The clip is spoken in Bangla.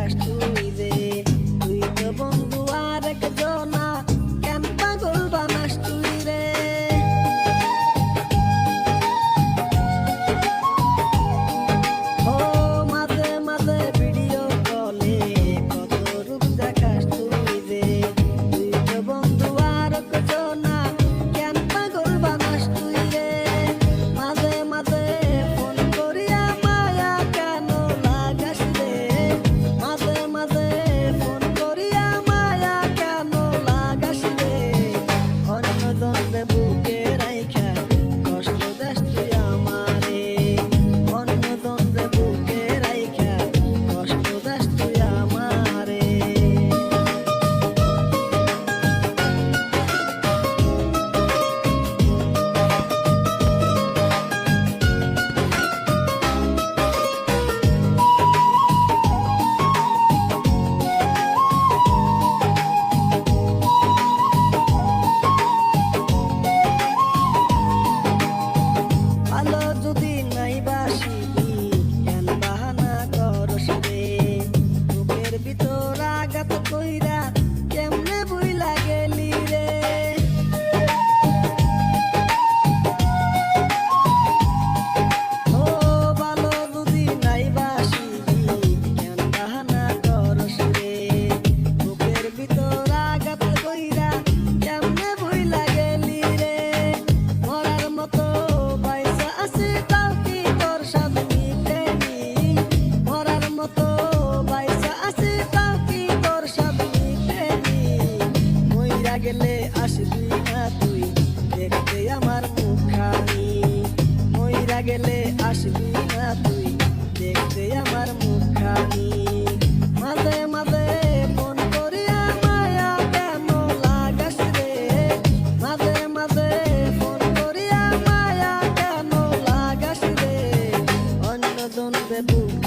দেখাস তুই রে, তুই তো বন্ধু আর একজনা, কেন পাগল বানাস তুই রে। ও মাঝে মাঝে ভিডিও কলে কত রূপ দেখাস তুই রে, তুই তো বন্ধু আর একজনা, কেন পাগল বানাস তুই রে। মাঝে মাঝে ফোন করিয়া মায়া কেন লাগাস রে, মাঝে মাঝে ফোন করিয়া মায়া কেন লাগাস রে। অন্য দ্বন্দ্বে বুকে রাইখা কষ্ট দেস তুই আমারে, অন্য দ্বন্দ্বে বুকে রাইখা কষ্ট দেস তুই আমারে। ভালো যদি নাই বাসিবি কেন বাহানা করস রে, বুকের ভিতর আঘাত কইরা কেমনে বুইলা গেলি রে। ও ভালো যদি নাই বাসিবি কেন বাহানা করস রে, বুকের ভিতর আঘাত কইরা কেমনে বুইলা গেলি রে। মরার মতো বাইসা আছে তাও কি তোর স্বাদ মিটেনি, মরার মতো বাইসা আছে তাও কি তোর স্বাদ মিটেনি। মইরা গেলে আসবি না তুই দেখতে আমার মুখখানি, মইরা গেলে আসবি না তুই দেখতে আমার মুখখানি। মাঝে মাঝে ফোন করিয়া মায়া কেন লাগাস রে, মাঝে মাঝে ফোন করিয়া মায়া কেন লাগাস রে। অন্য দ্বন্দ্বে বুক